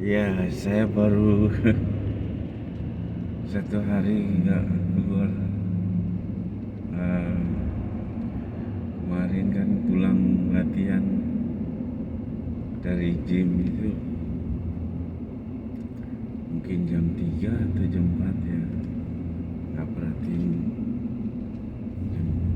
Ya, saya baru satu hari nggak keluar. Eh, Kemarin kan pulang latihan dari gym itu mungkin jam 3 atau jam 4 ya. Nggak perhatiin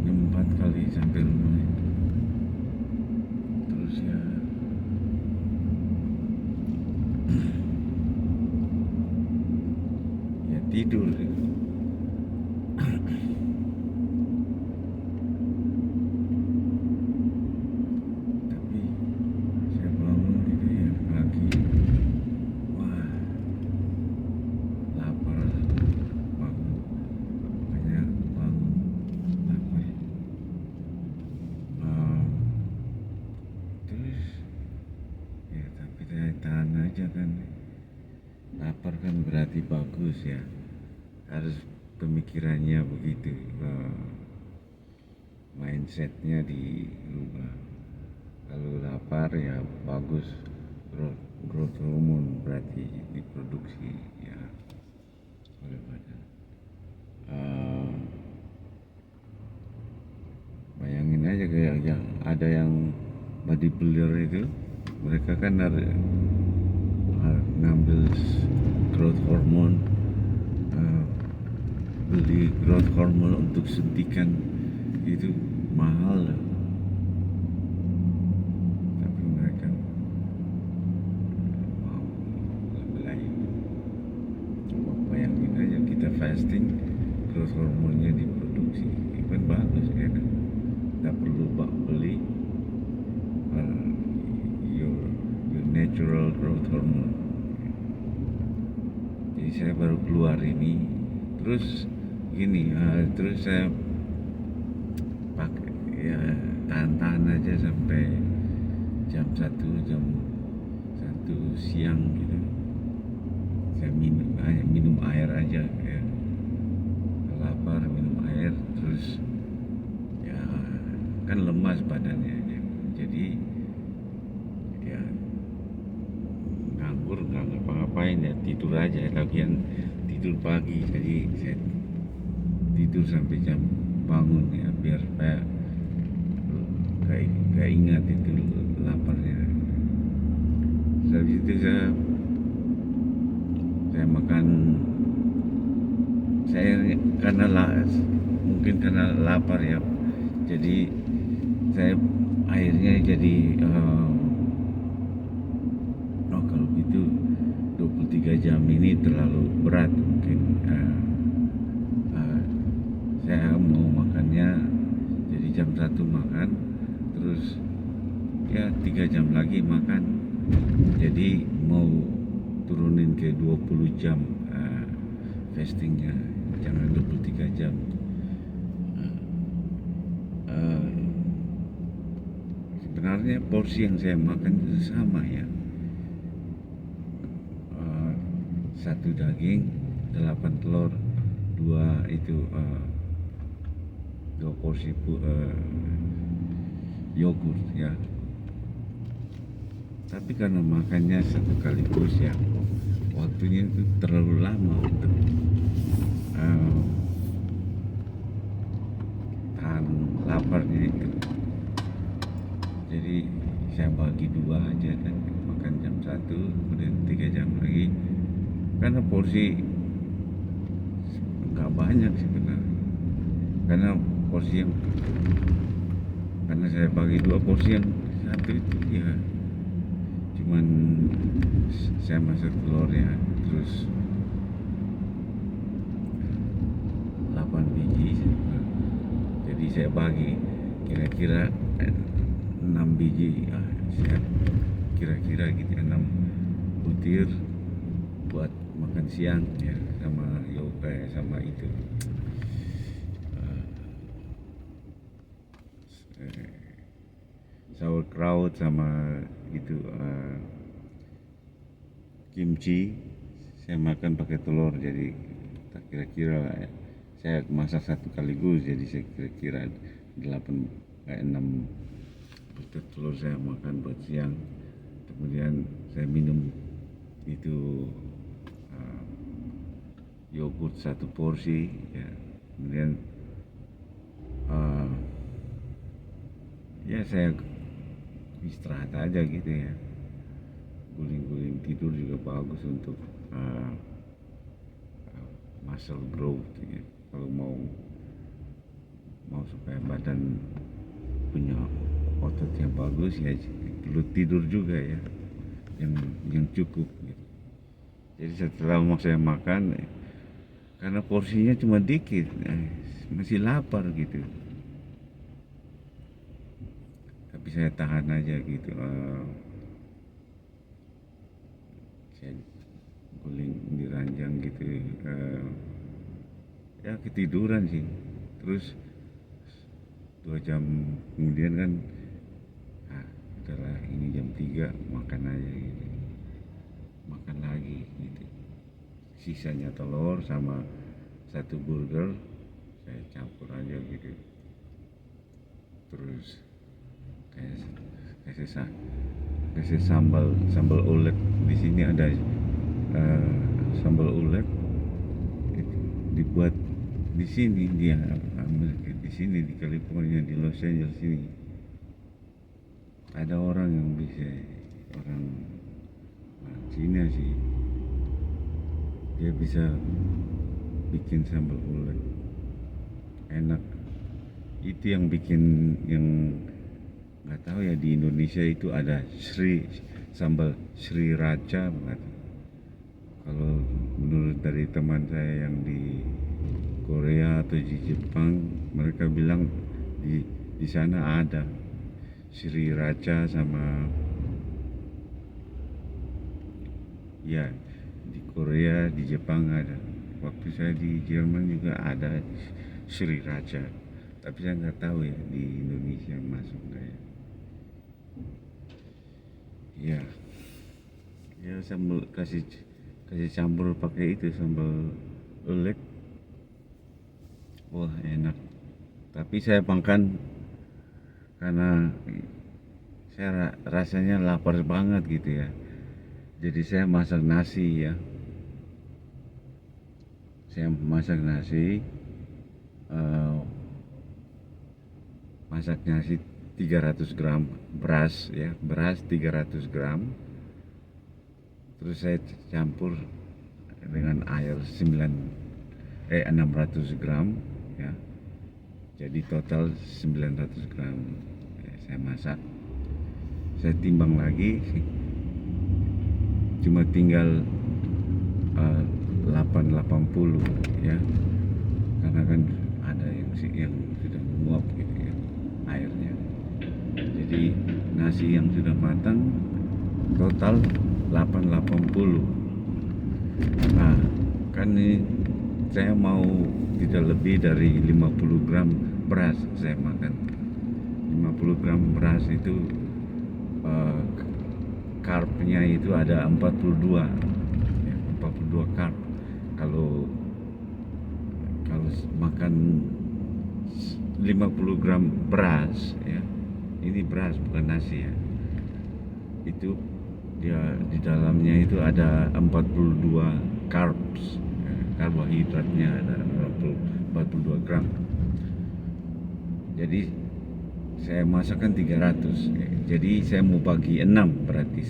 jam 4 kali sampai rumah. Terus ya tidur. Tapi saya bangun itu ya pagi. Wah, lapar bangun. Banyak bangun lapar. Eh, Terus ya tapi saya tahan aja kan. Lapar kan berarti bagus ya. Harus pemikirannya begitu. Mindsetnya dirubah. Kalau lapar ya bagus, growth hormone berarti diproduksi ya oleh badan. Eh, Bayangin aja kayak yang ada yang bodybuilder itu, mereka kan ada ngambil growth hormone, eh, beli growth hormone untuk suntikan itu mahal loh. Tapi mereka mau beli. Coba bayangin aja kita fasting, growth hormonnya diproduksi, itu kan bagus ya kan. Kita perlu beli uh, your natural growth hormone. Jadi saya baru keluar ini, terus gini, terus saya pakai ya tahan-tahan aja sampai jam 1 siang gitu. Saya minum air aja ya. Lapar minum air, terus ya kan lemas badannya ya. Jadi ya nganggur nggak ngapa-ngapain ya, tidur aja. Lagian tidur pagi, jadi saya tidur sampai jam bangun ya, biar supaya gak ingat itu laparnya. Habis itu saya makan. Saya mungkin karena lapar ya, jadi saya akhirnya jadi oh kalau gitu 23 jam ini terlalu berat mungkin. Saya mau makannya jadi jam 1 makan, terus ya 3 jam lagi makan, jadi mau turunin ke 20 jam fastingnya, jangan 23 jam. Uh, Sebenarnya porsi yang saya makan itu sama ya. Satu daging, 8 telur, dua porsi yogurt ya. Tapi karena makannya satu kaligus ya, waktunya itu terlalu lama untuk tahan laparnya itu. Jadi saya bagi dua aja kan, makan jam 1, kemudian 3 jam lagi. Karena porsi nggak banyak sebenarnya. Karena saya bagi dua, porsi yang satu itu ya cuman saya masak telurnya, terus 8 biji. Jadi saya bagi kira-kira 6 biji, saya kira-kira gitu, 6 butir buat makan siang ya, sama yoga sama itu sauerkraut sama itu kimchi. Saya makan pakai telur, jadi kira-kira saya masak satu kaligus, jadi saya kira-kira 6 butir telur saya makan buat siang. Kemudian saya minum itu uh, yogurt satu porsi ya, kemudian uh, ya saya istirahat aja gitu ya, guling-guling tidur juga bagus untuk uh, muscle growth ya. Kalau mau supaya badan punya otot yang bagus ya perlu tidur juga ya, yang cukup gitu. Jadi setelah saya makan, karena porsinya cuma dikit, masih lapar gitu, tapi saya tahan aja gitu. Saya guling di ranjang gitu, ya ketiduran sih. Terus 2 jam kemudian kan, udahlah ini jam 3 makan aja gitu, makan lagi gitu. Sisanya telur sama satu burger saya campur aja gitu. Terus kasih sambal ulet. Di sini ada sambal ulet itu dibuat di sini, dia Amerika, di sini di California, di Los Angeles ini ada orang yang bisa, orang Cina sih, dia bisa bikin sambal ulet enak. Itu yang bikin, yang nggak tahu ya, di Indonesia itu ada sambal Sriracha. Kalau menurut dari teman saya yang di Korea atau di Jepang, mereka bilang di sana ada Sriracha sama, ya di Korea, di Jepang ada. Waktu saya di Jerman juga ada Sriracha, tapi saya nggak tahu ya di Indonesia masuk nggak ya. Ya sambal kasih campur pakai itu sambal ulet, wah enak. Tapi saya makan karena saya rasanya lapar banget gitu ya, jadi saya masak nasi ya. Saya masak nasi, masak nasi 300 gram beras ya, beras 300 gram. Terus saya campur dengan air 600 gram ya. Jadi total 900 gram ya, saya masak. Saya timbang lagi, cuma tinggal 880 ya, karena kan ada yang sudah menguap gitu ya airnya. Jadi nasi yang sudah matang total 880. Nah kan ini saya mau tidak lebih dari 50 gram beras saya makan. 50 gram beras itu karpnya itu ada 42 ya, 42 karp. Kalau makan 50 gram beras ya, ini beras bukan nasi ya, itu dia di dalamnya itu ada 42 carbs ya, karbohidratnya ada 42 gram. Jadi saya masakkan 300 ya. Jadi saya mau bagi 6, berarti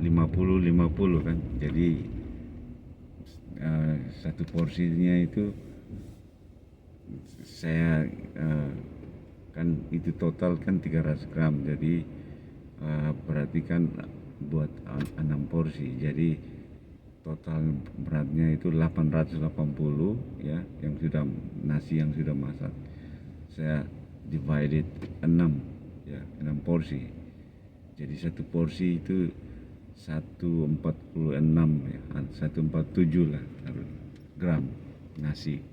50 kan. Jadi satu porsinya itu saya kan itu total kan 300 gram, jadi berarti kan buat 6 porsi, jadi total beratnya itu 880 ya, yang sudah nasi yang sudah masak. Saya divided 6 ya, 6 porsi. Jadi satu porsi itu 146 ya, 147 lah gram nasi.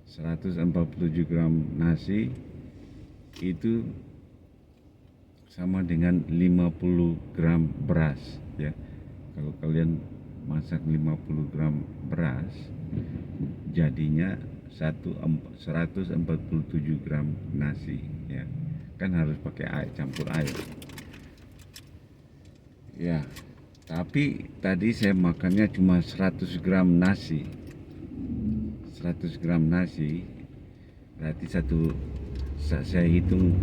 147 gram nasi itu sama dengan 50 gram beras ya. Kalau kalian masak 50 gram beras, jadinya 147 gram nasi ya. Kan harus pakai air, campur air ya. Tapi tadi saya makannya cuma 100 gram nasi. 100 gram nasi berarti saya hitung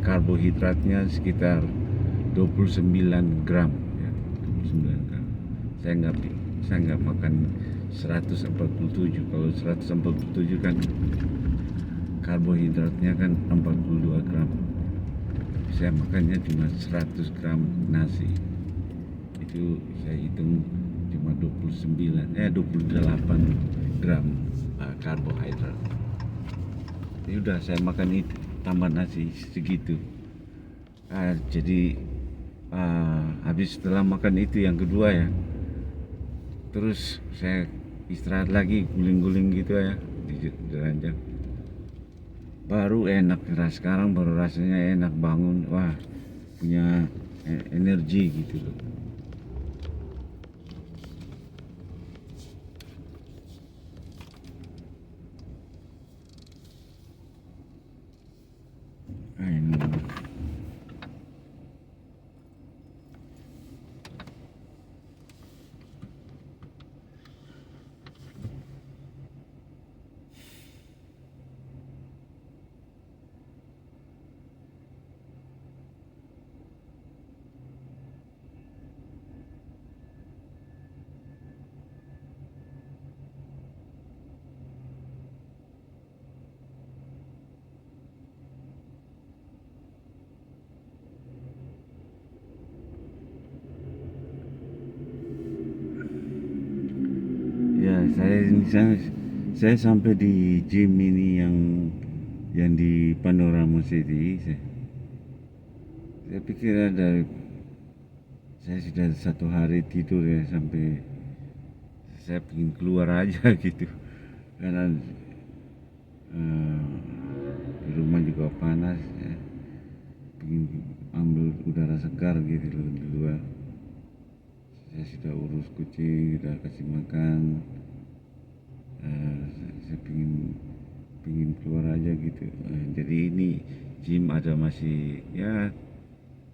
karbohidratnya sekitar 29 gram ya, 29 gram. Saya nggak makan 147. Kalau 147 kan karbohidratnya kan 42 gram. Saya makannya cuma 100 gram nasi. Itu saya hitung cuma 28 gram karbohidrat. Ini udah saya makan itu tambah nasi segitu. Jadi habis setelah makan itu yang kedua ya, terus saya istirahat lagi, guling-guling gitu ya di ranjang. Baru enak, sekarang baru rasanya enak, bangun wah punya energi gitu loh. Ya, saya sampai di gym ini yang di Panorama City. Saya pikir saya sudah 1 hari tidur ya, sampai saya ingin keluar aja gitu karena di rumah juga panas ya. Ingin ambil udara segar gitu loh di luar. Saya sudah urus kucing, sudah kasih makan. Saya pingin keluar aja gitu. Jadi ini gym ada masih ya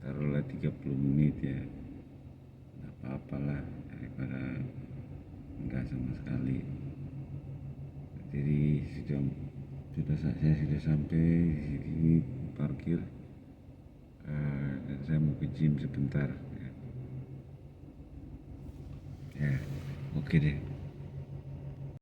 taruhlah 30 menit ya, nggak apa-apalah daripada enggak sama sekali. Jadi saya sudah sampai di sini, parkir, dan saya mau ke gym sebentar ya. Oke deh.